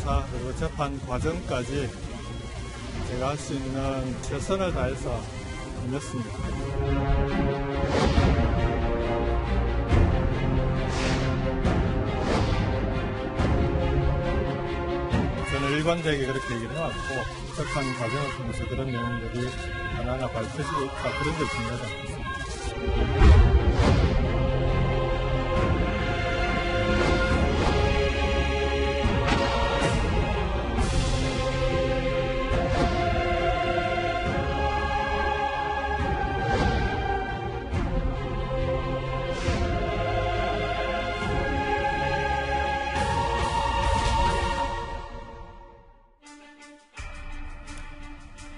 조사 그리고 재판 과정까지 제가 할 수 있는 최선을 다해서 임했습니다. 저는 일관되게 그렇게 얘기를 해왔고 재판 과정을 통해서 그런 내용들이 하나하나 밝혀지고 있다, 그런 걸 중요하지 않겠습니다.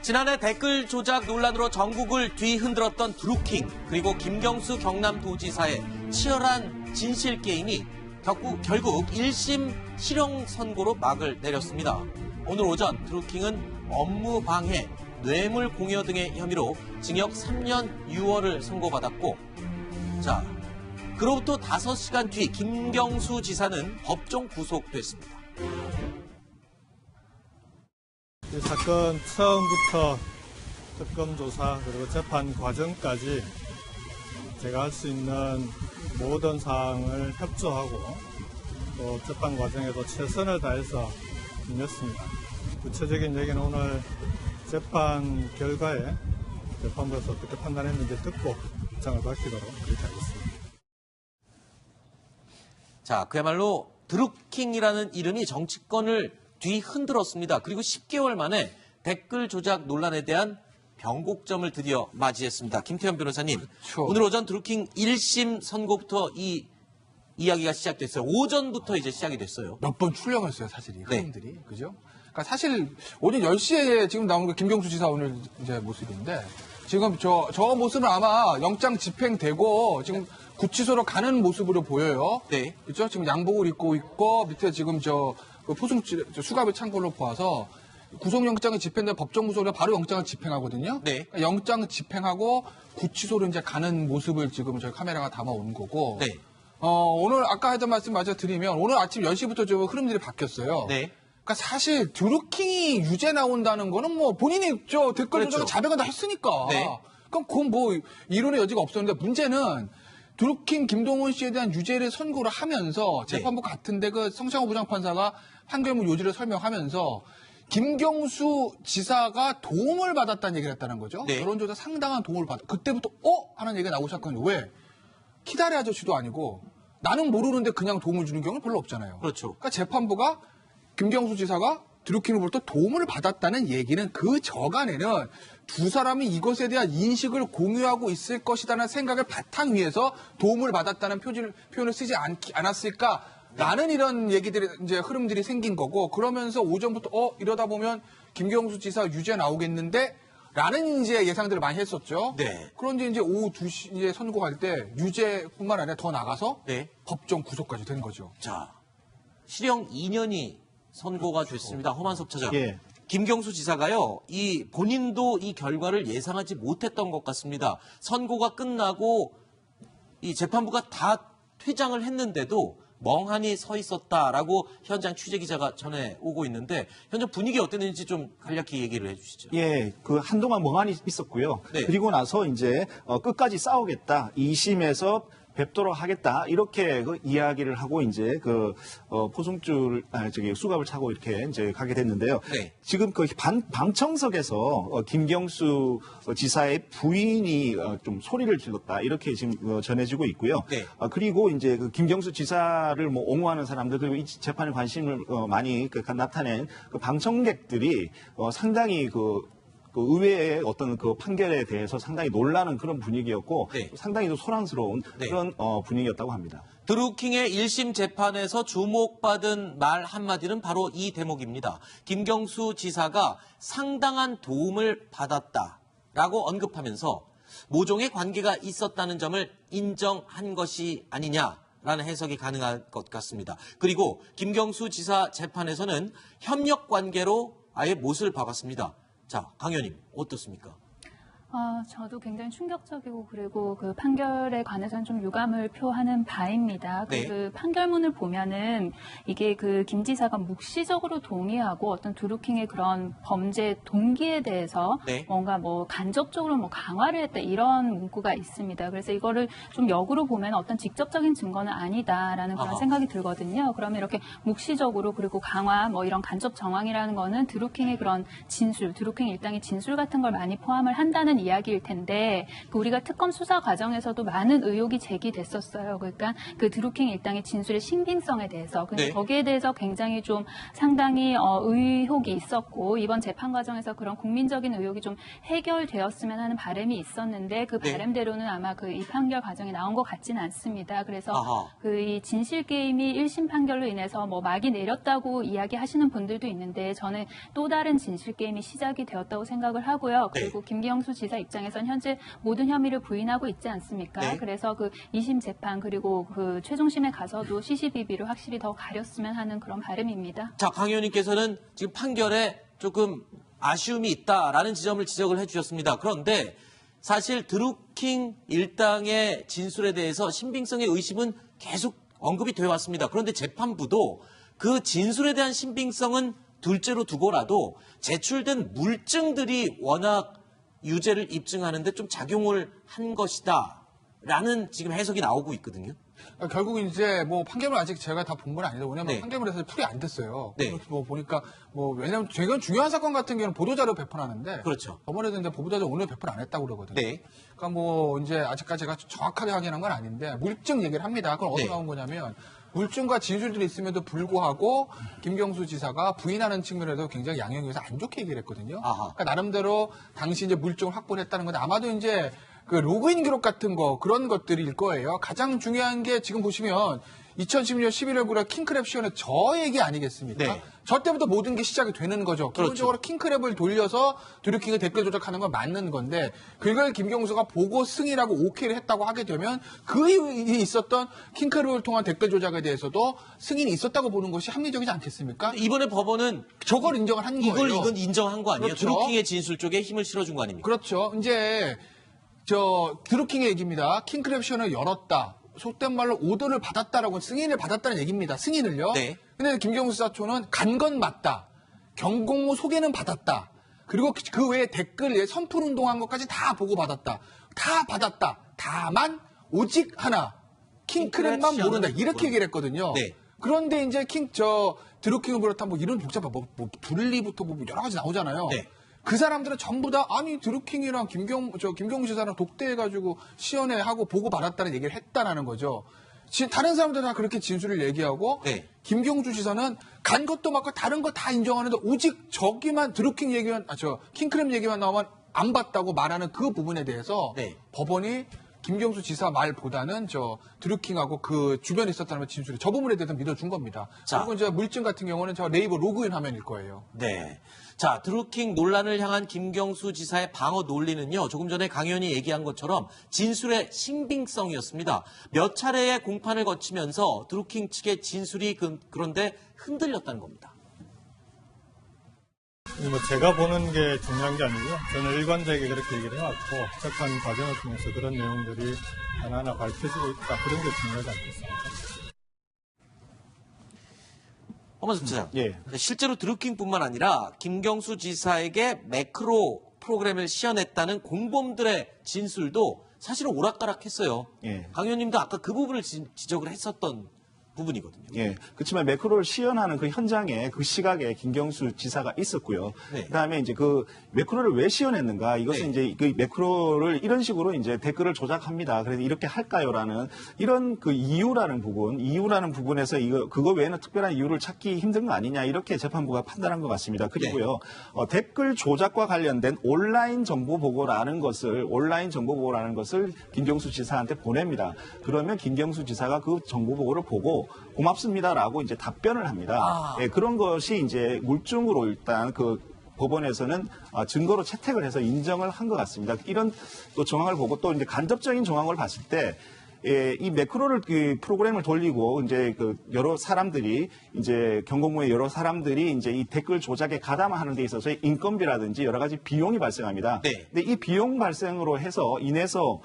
지난해 댓글 조작 논란으로 전국을 뒤흔들었던 드루킹, 그리고 김경수 경남도지사의 치열한 진실 게임이 결국 1심 실형 선고로 막을 내렸습니다. 오늘 오전 드루킹은 업무 방해, 뇌물 공여 등의 혐의로 징역 3년 6월을 선고받았고, 자, 그로부터 5시간 뒤 김경수 지사는 법정 구속됐습니다. 이 사건 처음부터 특검 조사 그리고 재판 과정까지 제가 할 수 있는 모든 사항을 협조하고 또 재판 과정에도 최선을 다해서 임했습니다. 구체적인 얘기는 오늘 재판 결과에 재판부에서 어떻게 판단했는지 듣고 입장을 밝히도록 그렇게 하겠습니다. 자, 그야말로 드루킹이라는 이름이 정치권을 뒤흔들었습니다. 그리고 10개월 만에 댓글 조작 논란에 대한 변곡점을 드디어 맞이했습니다. 김태현 변호사님, 그렇죠. 오늘 오전 드루킹 1심 선고부터 이 이야기가 시작됐어요. 오전부터 이제 시작이 됐어요. 몇 번 출렁였어요, 사실 이 흐름들이. 그죠? 그러니까 사실 오전 10시에 지금 나온 게 김경수 지사 오늘 이제 모습인데, 지금 저 모습은 아마 영장 집행되고 지금 구치소로 가는 모습으로 보여요. 네. 그렇죠? 지금 양복을 입고 있고 밑에 지금 수갑을 찬 걸로 보아서 구속영장이 집행된 법정 구속으로 바로 영장을 집행하거든요. 네. 그러니까 영장 집행하고 구치소로 이제 가는 모습을 지금 저희 카메라가 담아오는 거고. 네. 오늘 아까 했던 말씀 마저 드리면 오늘 아침 10시부터 좀 흐름들이 바뀌었어요. 네. 그러니까 사실 드루킹이 유죄 나온다는 거는 뭐 본인이 댓글 그렇죠. 조작을 자백은 다 했으니까. 네. 그럼 그건 뭐 이론의 여지가 없었는데, 문제는 드루킹 김동원 씨에 대한 유죄를 선고를 하면서 재판부 같은데 그 성창호 부장판사가 판결문 요지를 설명하면서 김경수 지사가 도움을 받았다는 얘기를 했다는 거죠. 네. 여론조사 상당한 도움을 받았. 그때부터 하는 얘기가 나오기 시작하는 거예요. 왜? 키다리 아저씨도 아니고 나는 모르는데 그냥 도움을 주는 경우는 별로 없잖아요. 그렇죠. 그러니까 재판부가 김경수 지사가 드루킹으로부터 도움을 받았다는 얘기는 그 저간에는 두 사람이 이것에 대한 인식을 공유하고 있을 것이라는 생각을 바탕 위에서 도움을 받았다는 표현을 쓰지 않았을까라는 이런 얘기들이 이제 흐름들이 생긴 거고, 그러면서 오전부터 이러다 보면 김경수 지사 유죄 나오겠는데 라는 이제 예상들을 많이 했었죠. 네. 그런데 이제 오후 2시에 선고할 때 유죄뿐만 아니라 더 나가서 네. 법정 구속까지 된 거죠. 자, 실형 2년이 선고가 됐습니다. 허만섭 차장. 예. 김경수 지사가요, 본인도 이 결과를 예상하지 못했던 것 같습니다. 선고가 끝나고 이 재판부가 다 퇴장을 했는데도 멍하니 서 있었다라고 현장 취재 기자가 전해 오고 있는데, 현장 분위기 어땠는지 좀 간략히 얘기를 해주시죠. 예, 한동안 멍하니 있었고요. 네. 그리고 나서 이제 끝까지 싸우겠다. 2심에서 뵙도록 하겠다. 이렇게 이야기를 하고 이제 수갑을 차고 이렇게 이제 가게 됐는데요. 네. 지금 방청석에서 김경수 지사의 부인이 좀 소리를 질렀다. 이렇게 지금 전해지고 있고요. 네. 그리고 이제 김경수 지사를 옹호하는 사람들, 그리고 이 재판에 관심을 많이 나타낸 방청객들이 상당히 의회의 어떤 판결에 대해서 상당히 놀라는 그런 분위기였고, 네. 상당히 좀 소란스러운 네. 그런 분위기였다고 합니다. 드루킹의 1심 재판에서 주목받은 말 한마디는 바로 이 대목입니다. 김경수 지사가 상당한 도움을 받았다라고 언급하면서 모종의 관계가 있었다는 점을 인정한 것이 아니냐라는 해석이 가능할 것 같습니다. 그리고 김경수 지사 재판에서는 협력 관계로 아예 못을 박았습니다. 자, 강 의원님 어떻습니까? 저도 굉장히 충격적이고 그리고 그 판결에 관해서는 좀 유감을 표하는 바입니다. 네. 그 판결문을 보면은 이게 그 김 지사가 묵시적으로 동의하고 어떤 드루킹의 그런 범죄 동기에 대해서 네. 뭔가 뭐 간접적으로 뭐 강화를 했다 이런 문구가 있습니다. 그래서 이거를 좀 역으로 보면 어떤 직접적인 증거는 아니다라는 그런 아하. 생각이 들거든요. 그러면 이렇게 묵시적으로 그리고 강화 뭐 이런 간접 정황이라는 거는 드루킹의 그런 진술, 드루킹 일당의 진술 같은 걸 많이 포함을 한다는 이야기일 텐데 우리가 특검 수사 과정에서도 많은 의혹이 제기됐었어요. 그러니까 그 드루킹 일당의 진술의 신빙성에 대해서 근데 네. 거기에 대해서 굉장히 좀 상당히 의혹이 있었고 이번 재판 과정에서 그런 국민적인 의혹이 좀 해결되었으면 하는 바람이 있었는데 그 네. 바람대로는 아마 그 이 판결 과정이 나온 것 같지는 않습니다. 그래서 아하. 그 이 진실 게임이 1심 판결로 인해서 뭐 막이 내렸다고 이야기하시는 분들도 있는데 저는 또 다른 진실 게임이 시작이 되었다고 생각을 하고요. 그리고 김경수 지사 입장에서는 현재 모든 혐의를 부인하고 있지 않습니까? 네. 그래서 그 2심 재판 그리고 그 최종심에 가서도 시시비비를 확실히 더 가렸으면 하는 그런 바람입니다. 자, 강 의원님께서는 지금 판결에 조금 아쉬움이 있다라는 지점을 지적을 해주셨습니다. 그런데 사실 드루킹 일당의 진술에 대해서 신빙성의 의심은 계속 언급이 되어 왔습니다. 그런데 재판부도 그 진술에 대한 신빙성은 둘째로 두고라도 제출된 물증들이 워낙 유죄를 입증하는데 좀 작용을 한 것이다라는 지금 해석이 나오고 있거든요. 결국 이제 뭐 판결문 아직 제가 다 본 건 아니다. 왜냐면 네. 판결문에서 풀이 안 됐어요. 네. 그래서 뭐 보니까 뭐 왜냐면 되게 중요한 사건 같은 경우는 보도자료 배포하는데 그렇죠. 저번에도 이제 보도자료 오늘 배포 안 했다고 그러거든요. 네. 그러니까 뭐 이제 아직까지 제가 정확하게 확인한 건 아닌데 물증 얘기를 합니다. 그건 어디서 네. 나온 거냐면 물증과 진술들이 있음에도 불구하고 김경수 지사가 부인하는 측면에서 굉장히 양형에서 안 좋게 얘기를 했거든요. 아하. 그러니까 나름대로 당시 이제 물증을 확보를 했다는 건데 아마도 이제 그 로그인 기록 같은 거 그런 것들일 거예요. 가장 중요한 게 지금 보시면 2016년 11월 9일 킹크랩 시연의 저 얘기 아니겠습니까? 네. 저 때부터 모든 게 시작이 되는 거죠. 그렇죠. 기본적으로 킹크랩을 돌려서 드루킹의 댓글 조작하는 건 맞는 건데 그걸 김경수가 보고 승인하고 오케이를 했다고 하게 되면 그 이후에 있었던 킹크랩을 통한 댓글 조작에 대해서도 승인이 있었다고 보는 것이 합리적이지 않겠습니까? 이번에 법원은 저걸 인정을 한 거예요. 이건 인정한 거 아니에요? 그렇죠. 드루킹의 진술 쪽에 힘을 실어준 거 아닙니까? 그렇죠. 이제 드루킹의 얘기입니다. 킹크랩 시연을 열었다. 속된 말로 오더를 받았다라고 승인을 받았다는 얘기입니다. 승인을요. 네. 근데 김경수 사초는 간 건 맞다. 경공모 소개는 받았다. 그리고 그 외에 댓글 선풀 운동한 것까지 다 보고 받았다. 다 받았다. 다만 오직 하나 킹크랩만 모른다. 이렇게 얘기를 했거든요. 네. 그런데 이제 드루킹을 비롯한 뭐 이런 복잡한 뭐 분리부터 뭐 여러 가지 나오잖아요. 네. 그 사람들은 전부 다 아니 드루킹이랑 김경수 지사랑 독대해가지고 시연회 하고 보고 받았다는 얘기를 했다라는 거죠. 다른 사람들은 다 그렇게 진술을 얘기하고 네. 김경수 지사는 간 것도 맞고 다른 거 다 인정하는데 오직 저기만 드루킹 얘기만 킹크랩 얘기만 나오면 안 봤다고 말하는 그 부분에 대해서 네. 법원이 김경수 지사 말보다는 드루킹하고 그 주변에 있었다는 진술이 저 부분에 대해서 믿어준 겁니다. 자. 그리고 이제 물증 같은 경우는 저 네이버 로그인 화면일 거예요. 네. 자, 드루킹 논란을 향한 김경수 지사의 방어 논리는요, 조금 전에 강 의원이 얘기한 것처럼 진술의 신빙성이었습니다. 몇 차례의 공판을 거치면서 드루킹 측의 진술이 그런데 흔들렸다는 겁니다. 뭐 제가 보는 게 중요한 게 아니고요. 저는 일관되게 그렇게 얘기를 해왔고 재판 과정을 통해서 그런 내용들이 하나하나 밝혀지고 있다. 그런 게 중요하지 않겠습니까? 허만섭 지사. 예. 실제로 드루킹뿐만 아니라 김경수 지사에게 매크로 프로그램을 시연했다는 공범들의 진술도 사실은 오락가락했어요. 예. 강 의원님도 아까 그 부분을 지적을 했었던 부분이거든요. 예. 그렇지만 매크로를 시연하는 그 현장에 그 시각에 김경수 지사가 있었고요. 네. 그다음에 이제 그 매크로를 왜 시연했는가? 이것은 네. 이제 그 매크로를 이런 식으로 이제 댓글을 조작합니다. 그래서 이렇게 할까요라는 이런 그 이유라는 부분에서 그거 외에는 특별한 이유를 찾기 힘든 거 아니냐 이렇게 재판부가 판단한 것 같습니다. 그리고요. 댓글 조작과 관련된 온라인 정보 보고라는 것을 김경수 지사한테 보냅니다. 그러면 김경수 지사가 그 정보 보고를 보고 고맙습니다라고 이제 답변을 합니다. 예, 그런 것이 이제 물증으로 일단 그 법원에서는 증거로 채택을 해서 인정을 한 것 같습니다. 이런 또 정황을 보고 또 이제 간접적인 정황을 봤을 때 이 매크로를 그 프로그램을 돌리고 이제 그 여러 사람들이 이제 경고무의 여러 사람들이 이제 이 댓글 조작에 가담하는 데 있어서 인건비라든지 여러 가지 비용이 발생합니다. 네. 근데 이 비용 발생으로 해서 인해서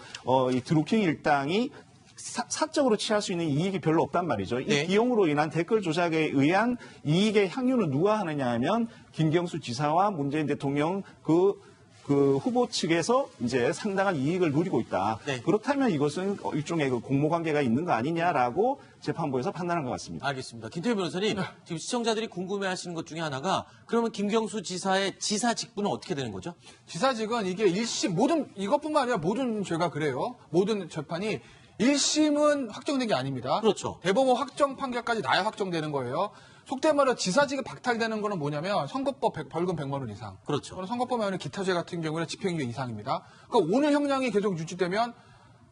이 드루킹 일당이 사적으로 취할 수 있는 이익이 별로 없단 말이죠. 네. 이 비용으로 인한 댓글 조작에 의한 이익의 향유는 누가 하느냐 하면 김경수 지사와 문재인 대통령 그 후보 측에서 이제 상당한 이익을 누리고 있다. 네. 그렇다면 이것은 일종의 그 공모관계가 있는 거 아니냐라고 재판부에서 판단한 것 같습니다. 알겠습니다. 김태현 변호사님, 지금 시청자들이 궁금해하시는 것 중에 하나가 그러면 김경수 지사의 지사 직분은 어떻게 되는 거죠? 지사직은 이게 1심 모든 이것뿐만 아니라 모든 죄가 그래요. 모든 재판이 1심은 확정된 게 아닙니다. 그렇죠. 대법원 확정 판결까지 나야 확정되는 거예요. 속된 말로 지사직이 박탈되는 거는 뭐냐면 선거법 벌금 100만 원 이상. 그렇죠. 또는 선거법에 하는 기타죄 같은 경우는 집행유예 이상입니다. 그러니까 오늘 형량이 계속 유지되면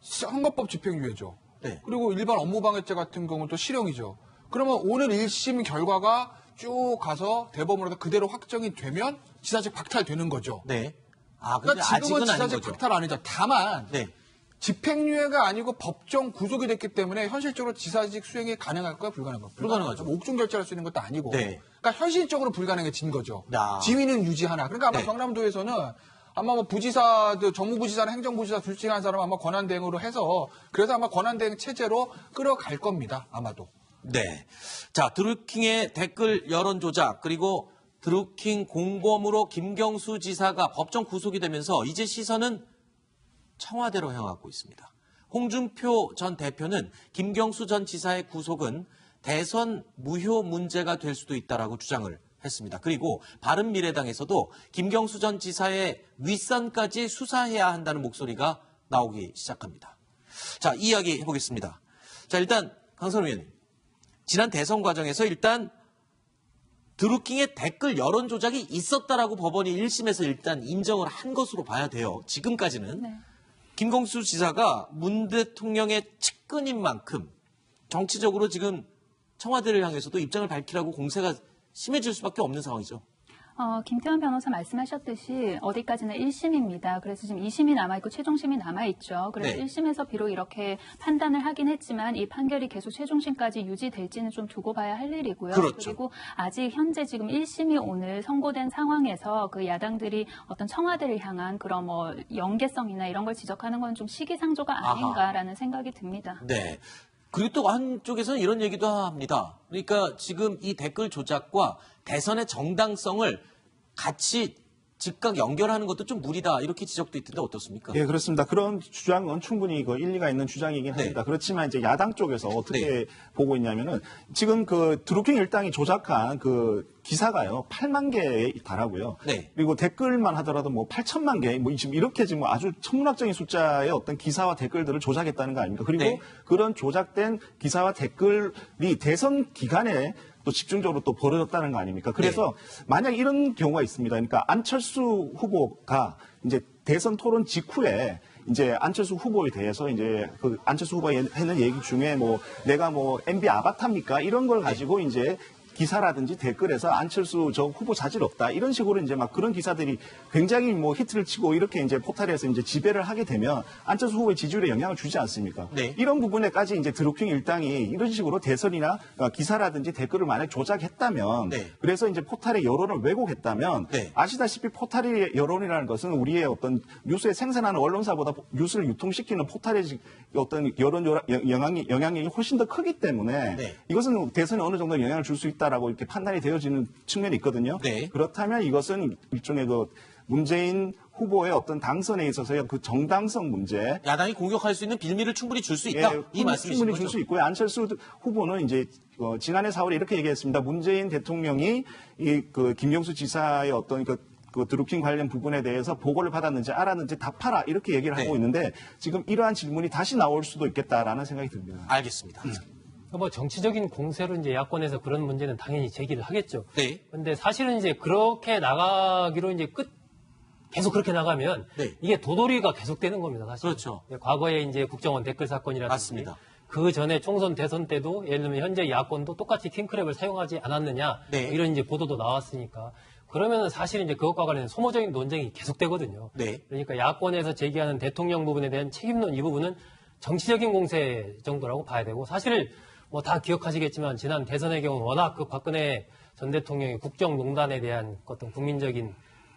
선거법 집행유예죠. 네. 그리고 일반 업무방해죄 같은 경우는 또 실형이죠. 그러면 오늘 1심 결과가 쭉 가서 대법원에서 그대로 확정이 되면 지사직 박탈되는 거죠. 네. 아, 근데 그러니까 지금은 아직은 아닌 지사직 거죠. 박탈 아니죠. 다만 네. 집행유예가 아니고 법정 구속이 됐기 때문에 현실적으로 지사직 수행이 가능할까요? 불가능할까요? 불가능하죠. 옥중 결제할 수 있는 것도 아니고. 네. 그러니까 현실적으로 불가능해진 거죠. 야. 지위는 유지하나. 그러니까 아마 네. 경남도에서는 아마 뭐 부지사도 정무부지사나 행정부지사 둘 중에 한 사람은 아마 권한대행으로 해서 그래서 아마 권한대행 체제로 끌어갈 겁니다. 아마도. 네. 자, 드루킹의 댓글 여론 조작 그리고 드루킹 공범으로 김경수 지사가 법정 구속이 되면서 이제 시선은 청와대로 향하고 있습니다. 홍준표 전 대표는 김경수 전 지사의 구속은 대선 무효 문제가 될 수도 있다라고 주장을 했습니다. 그리고 바른미래당에서도 김경수 전 지사의 윗선까지 수사해야 한다는 목소리가 나오기 시작합니다. 자, 이 이야기 해보겠습니다. 자, 일단 강선우 의원님. 지난 대선 과정에서 일단 드루킹의 댓글 여론 조작이 있었다라고 법원이 1심에서 일단 인정을 한 것으로 봐야 돼요. 지금까지는. 네. 김경수 지사가 문 대통령의 측근인 만큼 정치적으로 지금 청와대를 향해서도 입장을 밝히라고 공세가 심해질 수밖에 없는 상황이죠. 김태현 변호사 말씀하셨듯이 어디까지나 1심입니다. 그래서 지금 2심이 남아있고 최종심이 남아있죠. 그래서 네. 1심에서 비록 이렇게 판단을 하긴 했지만 이 판결이 계속 최종심까지 유지될지는 좀 두고 봐야 할 일이고요. 그렇죠. 그리고 아직 현재 지금 1심이 오늘 선고된 상황에서 그 야당들이 어떤 청와대를 향한 그런 뭐 연계성이나 이런 걸 지적하는 건 좀 시기상조가 아닌가라는 생각이 듭니다. 네. 그리고 또 한쪽에서는 이런 얘기도 합니다. 그러니까 지금 이 댓글 조작과 대선의 정당성을 같이 즉각 연결하는 것도 좀 무리다 이렇게 지적도 있던데 어떻습니까? 예, 그렇습니다. 그런 주장은 충분히 그 일리가 있는 주장이긴 네. 합니다. 그렇지만 이제 야당 쪽에서 어떻게 보고 있냐면은 지금 그 드루킹 일당이 조작한 그 기사가요 8만 개에 달하고요. 네. 그리고 댓글만 하더라도 뭐 8천만 개, 뭐 지금 이렇게 지금 아주 천문학적인 숫자의 어떤 기사와 댓글들을 조작했다는 거 아닙니까? 그리고 네. 그런 조작된 기사와 댓글이 대선 기간에 또 집중적으로 또 벌어졌다는 거 아닙니까? 그래서 만약 이런 경우가 있습니다. 그러니까 안철수 후보가 이제 대선 토론 직후에 이제 안철수 후보에 대해서 이제 그 안철수 후보가 하는 얘기 중에 뭐 내가 뭐 MB 아바타입니까? 이런 걸 가지고 이제 기사라든지 댓글에서 안철수 저 후보 자질 없다 이런 식으로 이제 막 그런 기사들이 굉장히 뭐 히트를 치고 이렇게 이제 포탈에서 이제 지배를 하게 되면 안철수 후보의 지지율에 영향을 주지 않습니까? 네. 이런 부분에까지 이제 드루킹 일당이 이런 식으로 대선이나 기사라든지 댓글을 만약 조작했다면 네. 그래서 이제 포탈의 여론을 왜곡했다면 네. 아시다시피 포탈의 여론이라는 것은 우리의 어떤 뉴스에 생산하는 언론사보다 뉴스를 유통시키는 포탈의 어떤 여론 영향력이 훨씬 더 크기 때문에 네. 이것은 대선에 어느 정도 영향을 줄 수 있다라고 이렇게 판단이 되어지는 측면이 있거든요. 네. 그렇다면 이것은 일종의 그 문재인 후보의 어떤 당선에 있어서의 그 정당성 문제, 야당이 공격할 수 있는 빌미를 충분히 줄 수 있다. 이 말씀이신 충분히 거죠? 줄 수 있고요. 안철수 후보는 이제 지난해 4월에 이렇게 얘기했습니다. 문재인 대통령이 이 그 김경수 지사의 어떤 그 드루킹 관련 부분에 대해서 보고를 받았는지 알았는지 답하라 이렇게 얘기를 네. 하고 있는데 지금 이러한 질문이 다시 나올 수도 있겠다라는 생각이 듭니다. 알겠습니다. 뭐 정치적인 공세로 이제 야권에서 그런 문제는 당연히 제기를 하겠죠. 네. 근데 사실은 이제 그렇게 나가기로 이제 계속 그렇게 나가면 네. 이게 도돌이가 계속되는 겁니다. 사실. 그렇죠. 과거에 이제 국정원 댓글 사건이라든지 맞습니다. 그 전에 총선 대선 때도 예를 들면 현재 야권도 똑같이 킹크랩을 사용하지 않았느냐 네. 이런 이제 보도도 나왔으니까 그러면 사실 이제 그것과 관련된 소모적인 논쟁이 계속되거든요. 네. 그러니까 야권에서 제기하는 대통령 부분에 대한 책임론 이 부분은 정치적인 공세 정도라고 봐야 되고 사실 뭐 다 기억하시겠지만 지난 대선의 경우 워낙 그 박근혜 전 대통령의 국정농단에 대한 어떤 국민적인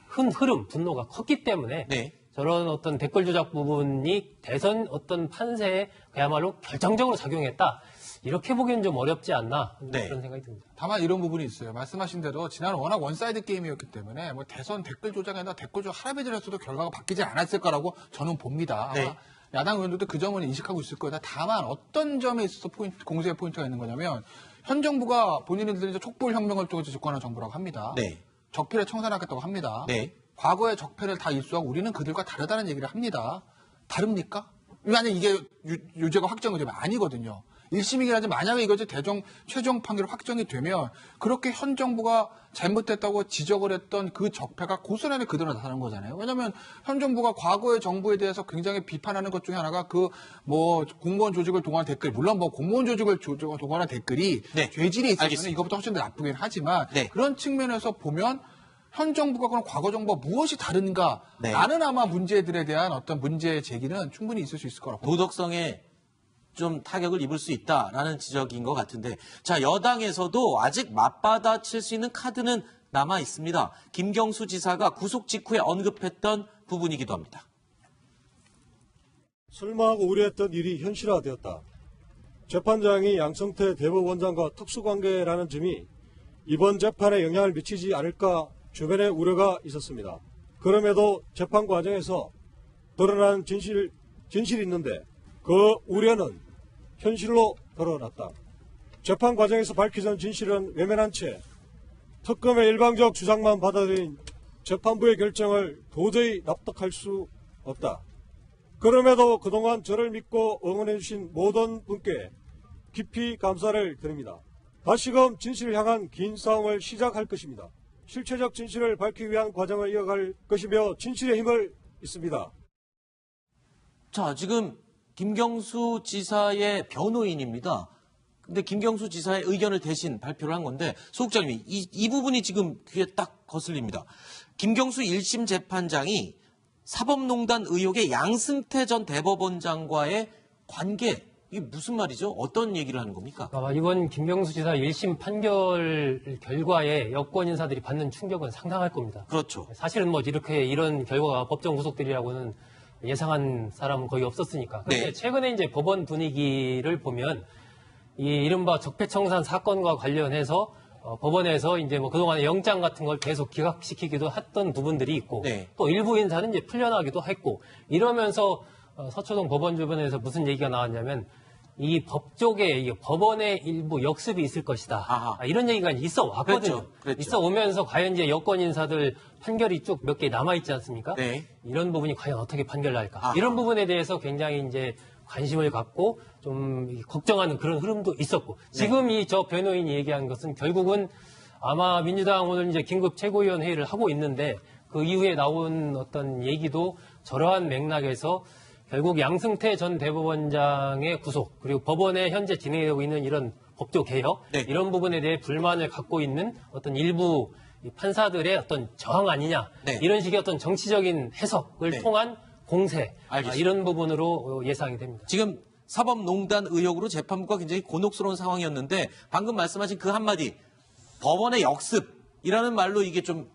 흐름, 분노가 컸기 때문에 네. 저런 어떤 댓글 조작 부분이 대선 어떤 판세에 그야말로 결정적으로 작용했다. 이렇게 보기엔 좀 어렵지 않나 네. 그런 생각이 듭니다. 다만 이런 부분이 있어요. 말씀하신 대로 지난해 워낙 원사이드 게임이었기 때문에 뭐 대선 댓글 조작이나 댓글 조작 할아버지를 했어도 결과가 바뀌지 않았을 거라고 저는 봅니다. 아마 네. 야당 의원들도 그 점은 인식하고 있을 거다. 다만 어떤 점에 있어서 공세의 포인트가 있는 거냐면 현 정부가 본인들이 이제 촛불혁명을 통해서 집권한 정부라고 합니다. 네. 적폐를 청산하겠다고 합니다. 네. 과거의 적폐를 다 입수하고 우리는 그들과 다르다는 얘기를 합니다. 다릅니까? 만약 이게 유죄가 확정이 되면 아니거든요. 1심이긴 하지만 만약에 이것이 최종 판결 확정이 되면 그렇게 현 정부가 잘못됐다고 지적을 했던 그 적폐가 고스란히 그대로 나타나는 거잖아요. 왜냐하면 현 정부가 과거의 정부에 대해서 굉장히 비판하는 것 중에 하나가 그 뭐 공무원 조직을 동원한 댓글, 물론 뭐 공무원 조직을 동원한 댓글이 네. 죄질이 있으면 알겠습니다. 이것보다 훨씬 더 나쁘긴 하지만 네. 그런 측면에서 보면 현 정부가 그런 과거 정부와 무엇이 다른가 네. 라는 아마 문제들에 대한 어떤 문제 제기는 충분히 있을 수 있을 거라고 봅니다. 도덕성에 좀 타격을 입을 수 있다라는 지적인 것 같은데, 자, 여당에서도 아직 맞받아칠 수 있는 카드는 남아 있습니다. 김경수 지사가 구속 직후에 언급했던 부분이기도 합니다. 설마 하고 우려했던 일이 현실화되었다. 재판장이 양성태 대법원장과 특수관계라는 점이 이번 재판에 영향을 미치지 않을까 주변에 우려가 있었습니다. 그럼에도 재판 과정에서 드러난 진실이 있는데 그 우려는 현실로 드러났다. 재판 과정에서 밝혀진 진실은 외면한 채 특검의 일방적 주장만 받아들인 재판부의 결정을 도저히 납득할 수 없다. 그럼에도 그동안 저를 믿고 응원해 주신 모든 분께 깊이 감사를 드립니다. 다시금 진실을 향한 긴 싸움을 시작할 것입니다. 실체적 진실을 밝히기 위한 과정을 이어갈 것이며 진실의 힘을 있습니다. 자, 지금 김경수 지사의 변호인입니다. 근데 김경수 지사의 의견을 대신 발표를 한 건데, 소국장님, 이 부분이 지금 귀에 딱 거슬립니다. 김경수 1심 재판장이 사법농단 의혹의 양승태 전 대법원장과의 관계, 이게 무슨 말이죠? 어떤 얘기를 하는 겁니까? 아마 이번 김경수 지사 1심 판결 결과에 여권 인사들이 받는 충격은 상당할 겁니다. 그렇죠. 사실은 뭐 이런 결과가 법정 구속되리라고는 예상한 사람은 거의 없었으니까. 그런데 네. 최근에 이제 법원 분위기를 보면 이 이른바 적폐청산 사건과 관련해서 법원에서 이제 뭐 그동안의 영장 같은 걸 계속 기각시키기도 했던 부분들이 있고 네. 또 일부 인사는 이제 풀려나기도 했고 이러면서 서초동 법원 주변에서 무슨 얘기가 나왔냐면 이 법조계, 법원의 일부 역습이 있을 것이다. 아하. 이런 얘기가 있어 왔거든요. 그랬죠. 있어 오면서 과연 이제 여권 인사들 판결이 쭉 몇 개 남아 있지 않습니까? 네. 이런 부분이 과연 어떻게 판결 날까? 아하. 이런 부분에 대해서 굉장히 이제 관심을 갖고 좀 걱정하는 그런 흐름도 있었고 지금 이 저 변호인이 얘기한 것은 결국은 아마 민주당 오늘 이제 긴급 최고위원 회의를 하고 있는데 그 이후에 나온 어떤 얘기도 저러한 맥락에서 결국 양승태 전 대법원장의 구속 그리고 법원에 현재 진행되고 있는 이런 법조 개혁 네. 이런 부분에 대해 불만을 갖고 있는 어떤 일부 판사들의 어떤 저항 아니냐 네. 이런 식의 어떤 정치적인 해석을 네. 통한 공세 알겠습니다. 이런 부분으로 예상이 됩니다. 지금 사법농단 의혹으로 재판부가 굉장히 곤혹스러운 상황이었는데 방금 말씀하신 그 한마디 법원의 역습이라는 말로 이게 좀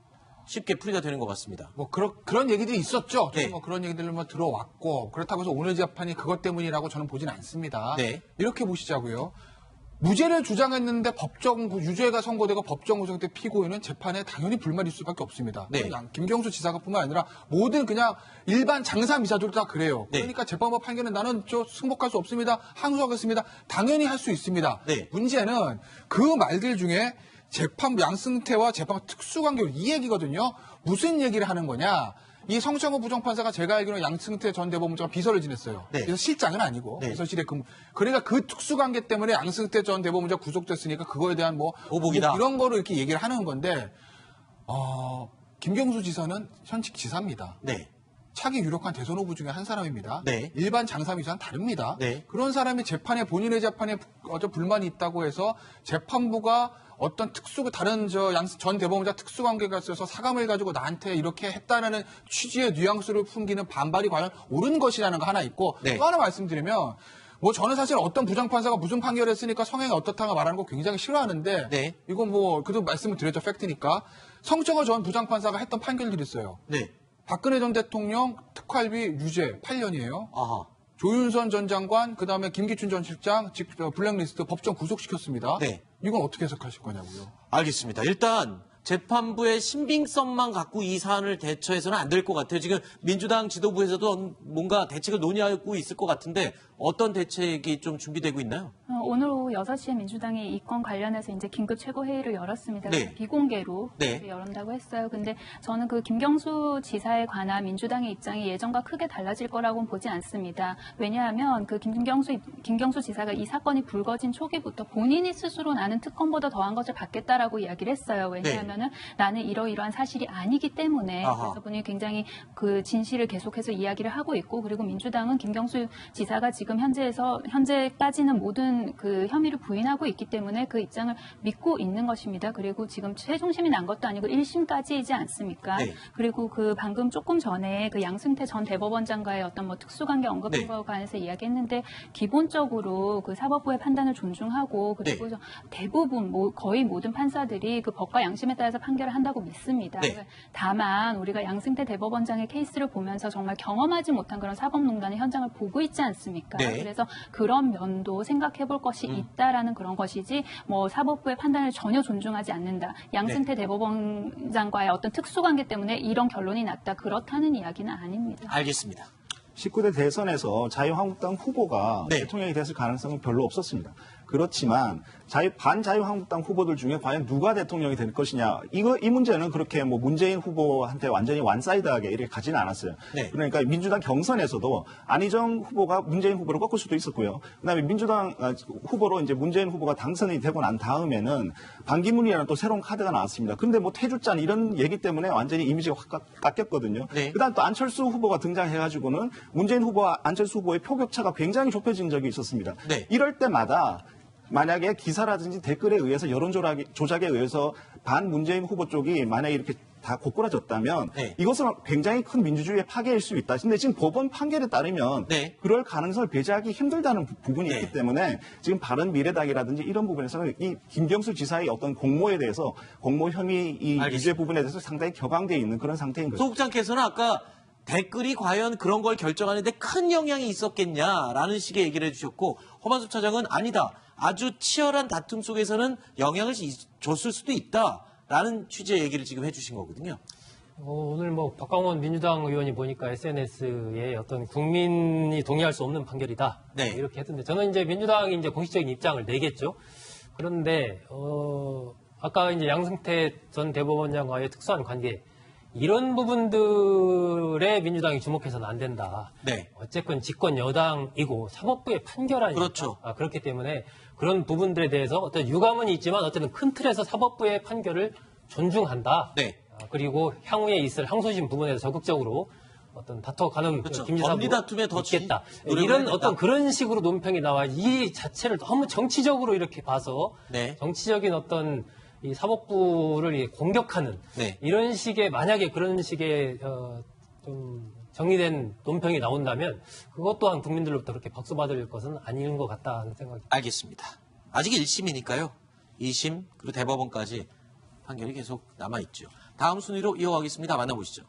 쉽게 풀이가 되는 것 같습니다. 뭐 그런 얘기들이 있었죠. 네. 저는 뭐 그런 얘기들을 뭐 들어왔고 그렇다고 해서 오늘 재판이 그것 때문이라고 저는 보진 않습니다. 네. 이렇게 보시자고요. 무죄를 주장했는데 유죄가 선고되고 법정 구속 때 피고인은 재판에 당연히 불만일 수밖에 없습니다. 네. 김경수 지사가뿐만 아니라 모든 그냥 일반 장사 미사들도 다 그래요. 네. 그러니까 재판부 판결은 나는 승복할 수 없습니다. 항소하겠습니다. 당연히 할 수 있습니다. 네. 문제는 그 말들 중에 재판부 양승태와 재판부 특수관계 이 얘기거든요. 무슨 얘기를 하는 거냐? 이 성창호 부장판사가 제가 알기로는 양승태 전 대법원장과 비서를 지냈어요. 네. 그래서 실장은 아니고 네. 비서실에 근무. 그러니까 그 특수관계 때문에 양승태 전 대법원장 구속됐으니까 그거에 대한 뭐 오복이다. 이런 거로 이렇게 얘기를 하는 건데 김경수 지사는 현직 지사입니다. 네. 차기 유력한 대선 후보 중에 한 사람입니다. 네. 일반 장사미사는 다릅니다. 네. 그런 사람이 본인의 재판에 불만이 있다고 해서 재판부가 어떤 다른 전 대법원자 특수관계가 있어서 사감을 가지고 나한테 이렇게 했다는 취지의 뉘앙스를 풍기는 반발이 과연 옳은 것이라는 거 하나 있고, 네. 또 하나 말씀드리면, 저는 사실 어떤 부장판사가 무슨 판결을 했으니까 성향이 어떻다가 말하는 거 굉장히 싫어하는데, 네. 이건 그래도 말씀을 드렸죠. 팩트니까. 성정호 전 부장판사가 했던 판결들이 있어요. 네. 박근혜 전 대통령 특활비 유죄 8년이에요. 아하. 조윤선 전 장관, 그 다음에 김기춘 전 실장, 블랙리스트 법정 구속시켰습니다. 네. 이건 어떻게 해석하실 거냐고요. 알겠습니다. 일단 재판부의 신빙성만 갖고 이 사안을 대처해서는 안 될 것 같아요. 지금 민주당 지도부에서도 뭔가 대책을 논의하고 있을 것 같은데 어떤 대책이 좀 준비되고 있나요? 오늘 오후 6시에 민주당이 이 건 관련해서 이제 긴급 최고회의를 열었습니다. 네. 비공개로 네. 열었다고 했어요. 근데 저는 그 김경수 지사에 관한 민주당의 입장이 예전과 크게 달라질 거라고는 보지 않습니다. 왜냐하면 그 김경수 지사가 이 사건이 불거진 초기부터 본인이 스스로 나는 특검보다 더한 것을 받겠다라고 이야기를 했어요. 왜냐하면은 나는 이러이러한 사실이 아니기 때문에. 아하. 그래서 본인이 굉장히 그 진실을 계속해서 이야기를 하고 있고, 그리고 민주당은 김경수 지사가 지금 현재까지는 모든 그 혐의를 부인하고 있기 때문에 그 입장을 믿고 있는 것입니다. 그리고 지금 최종심이 난 것도 아니고 1심까지이지 않습니까? 네. 그리고 그 방금 조금 전에 그 양승태 전 대법원장과의 어떤 것에 언급한 네. 것에 관해서 이야기했는데, 기본적으로 그 사법부의 판단을 존중하고, 그리고 네. 대부분 거의 모든 판사들이 그 법과 양심에 따라서 판결을 한다고 믿습니다. 네. 다만 우리가 양승태 대법원장의 케이스를 보면서 정말 경험하지 못한 그런 사법농단의 현장을 보고 있지 않습니까? 네. 그래서 그런 면도 생각해 볼 것이 있다라는 그런 것이지, 사법부의 판단을 전혀 존중하지 않는다. 양승태 대법원장과의 어떤 특수관계 때문에 이런 결론이 났다. 그렇다는 이야기는 아닙니다. 알겠습니다. 19대 대선에서 자유한국당 후보가 네. 대통령이 됐을 가능성은 별로 없었습니다. 그렇지만 반자유한국당 후보들 중에 과연 누가 대통령이 될 것이냐, 이 문제는 그렇게 문재인 후보한테 완전히 완사이드하게 이렇게 가지는 않았어요. 네. 그러니까 민주당 경선에서도 안희정 후보가 문재인 후보를 꺾을 수도 있었고요. 그다음에 민주당 후보로 이제 문재인 후보가 당선이 되고 난 다음에는 반기문이라는 또 새로운 카드가 나왔습니다. 그런데 퇴주짠 이런 얘기 때문에 완전히 이미지가 확 깎였거든요. 네. 그다음 또 안철수 후보가 등장해가지고는 문재인 후보와 안철수 후보의 표격차가 굉장히 좁혀진 적이 있었습니다. 네. 이럴 때마다 만약에 기사라든지 댓글에 의해서 여론 조작에 의해서 반 문재인 후보 쪽이 만약에 이렇게 다 고꾸라졌다면 네. 이것은 굉장히 큰 민주주의의 파괴일 수 있다. 근데 지금 법원 판결에 따르면 네. 그럴 가능성을 배제하기 힘들다는 부분이 네. 있기 때문에 지금 바른미래당이라든지 이런 부분에서는 이 김경수 지사의 어떤 공모에 대해서 공모 혐의 이 알겠습니다. 유죄 부분에 대해서 상당히 격앙되어 있는 그런 상태인 거죠. 소국장께서는 아까 댓글이 과연 그런 걸 결정하는데 큰 영향이 있었겠냐라는 식의 얘기를 해주셨고, 허만수 차장은 아니다. 아주 치열한 다툼 속에서는 영향을 줬을 수도 있다라는 취지의 얘기를 지금 해주신 거거든요. 오늘 박광원 민주당 의원이 보니까 SNS에 어떤 국민이 동의할 수 없는 판결이다. 네. 이렇게 했던데, 저는 이제 민주당이 이제 공식적인 입장을 내겠죠. 그런데, 아까 이제 양승태 전 대법원장과의 특수한 관계, 이런 부분들에 민주당이 주목해서는 안 된다. 네. 어쨌건 집권 여당이고 사법부의 판결 아닙니까? 그렇죠. 그렇기 때문에 그런 부분들에 대해서 어떤 유감은 있지만 어쨌든 큰 틀에서 사법부의 판결을 존중한다. 네. 그리고 향후에 있을 항소심 부분에서 적극적으로 어떤 다퉈가는 그렇죠. 김 지사도 법리 다툼에 더 있겠다. 노력을 이런 하겠다. 어떤 그런 식으로 논평이 나와 이 자체를 너무 정치적으로 이렇게 봐서 네. 정치적인 어떤 이 사법부를 공격하는 네. 이런 식의, 만약에 그런 식의 좀 정리된 논평이 나온다면 그것 또한 국민들로부터 그렇게 박수받을 것은 아닌 것 같다는 생각이 듭니다. 알겠습니다. 아직 1심이니까요. 2심 그리고 대법원까지 판결이 계속 남아있죠. 다음 순위로 이어가겠습니다. 만나보시죠.